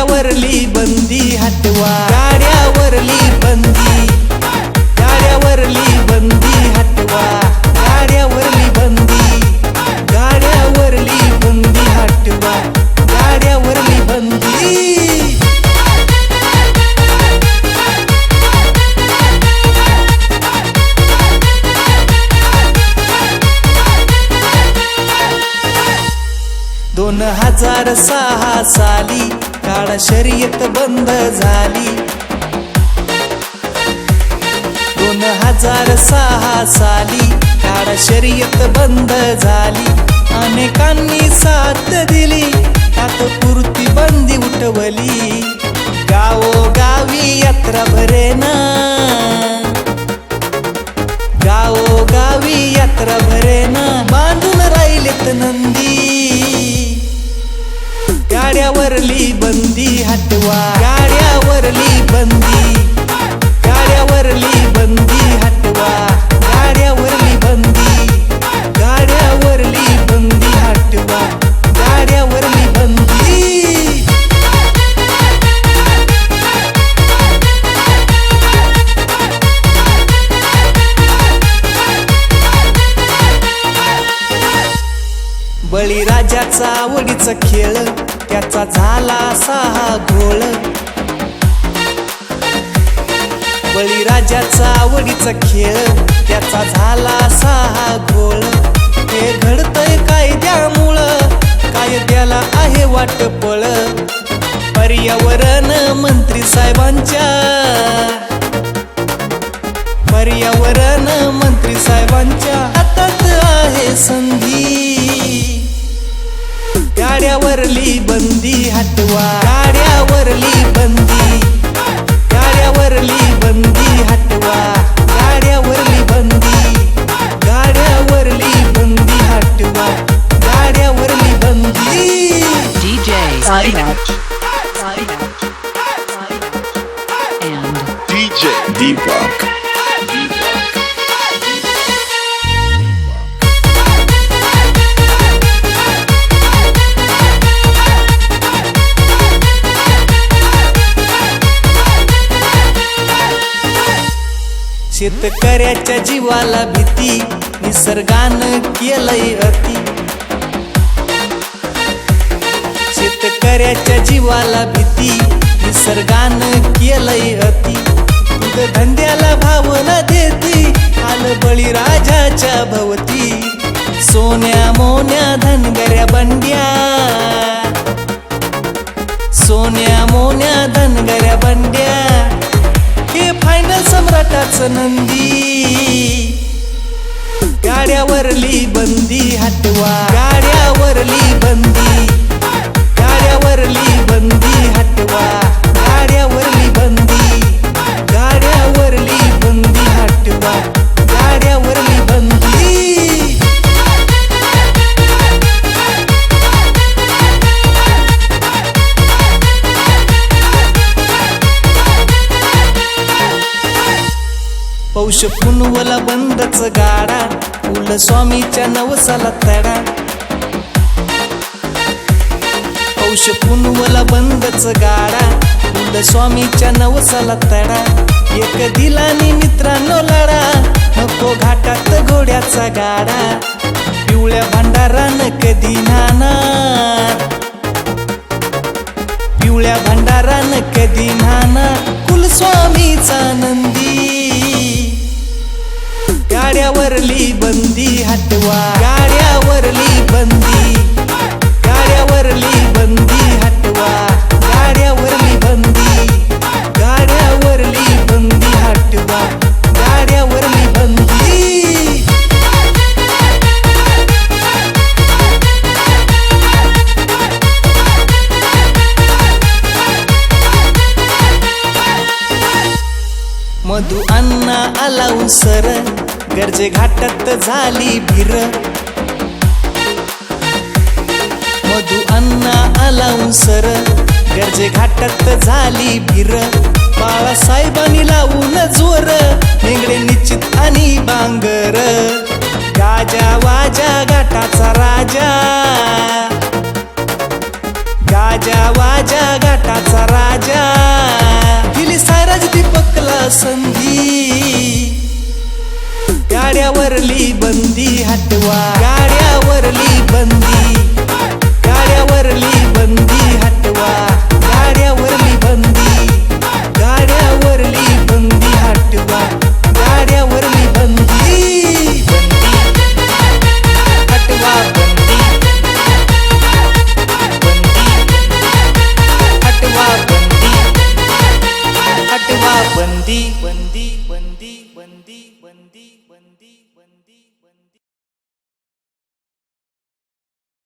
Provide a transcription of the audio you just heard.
गाड्यावरली बंदी हटवा, गाड्यावरली बंदी, गाड्यावरली बंदी हटवा, गाड्यावरली बंदी, गाड्यावरली बंदी हटवा, गाड्यावरली बंदी। दोन 2006 साली काळा शर्यत बंद झाली, 2006 साली काळा शर्यत बंद झाली, अनेकांनी साथ दिली त्यात पुरती बंदी उठवली, गावोगावी यात्रा भरेना, गावोगावी यात्रा भरेना, बांधून राहिलेत नंदी, गाड्यावरली बंदी हटवा, गाड्यावरली बंदी, गाड्यावरली बंदी हटवा, गाड्यावरली बंदी, गाड्यावरली बंदी हटवा, गाड्यावरली बंदी। बळीराजाचा आवडीचा खेळ त्याचा झाला सहा घोळ, बळीराजाचा आवडीचा खेळ त्याचा झाला सहा घोळ, हे घडतंय कायद्यामुळं, कायद्याला आहे वाटपळ, पर्यावरण मंत्री साहेबांच्या, पर्यावरण मंत्री साहेबांच्या हातात आहे संधी, गाड्यावरली बंदी हटवा, गाड्यावरली बंदी, गाड्यावरली बंदी हटवा, गाड्यावरली बंदी, गाड्यावरली बंदी हटवा, गाड्यावरली बंदी। DJ Sairaj and DJ Deepak. शेतकऱ्याच्या जीवाला भीती निसर्गानं केलंय अति, शेतकऱ्याच्या जीवाला भीती निसर्गानं केलंय अति, दूध धंद्याला भावना देती आलं बळीराजाच्या भवती, सोन्या मोन्या धनगऱ्या बंड्या, सोन्या मोन्या धनगऱ्या बंड्या, हे फायनल सम्राटाचं नंदी, गाड्यावरली बंदी हटवा, गाड्यावरली बंदी, गाड्यावरली बंदी हटवा, गाड्यावरली बंदी, गाड्यावरली बंदी हटवा, गाड्यावरली बंदी। पौष पुनवला बंदच गाडा, फुल स्वामीच्या नवसाला तडा, पौष पुनवला बंदच गाडा, फुल स्वामीच्या नवसाला तडा, एक दिलानी मित्रांनो लढा, नको घाटात घोड्याचा गाडा, पिवळ्या भंडारानं कधी नाणार, पिवळ्या भंडारानं कधी नाणार, कुलस्वामीचा नंदी, गाड्यावरली बंदी हटवा, गाड्यावरली बंदी, गाड्यावरली बंदी हटवा, गाड्यावरली बंदी, गाड्यावरली बंदी हटवा, गाड्यावरली बंदी। मधु अण्णा आला उसर, गर्जे घाटात झाली भीर, मधु अण्णा आला उसर, गर्जे घाटात झाली भीर, बाळासाहेबांनी लावून जोर, नेंगडे निश्चित आणि बांगर, गाजा वाजा घाटाचा राजा, गाजा गाजा वाजा घाटाचा राजा दिली सारज दीपकला संधी गाड्यावरली बंदी हटवा गाड्यावरली बंदी गाड्यावरली बंदी हटवा गाड्यावरली बंदी गाड्यावरली बंदी हटवा गाड्यावरली बंदी हटवा बंदी हटवा बंदी बंदी बंदी बंदी बंदी बंदी बंदी बंदी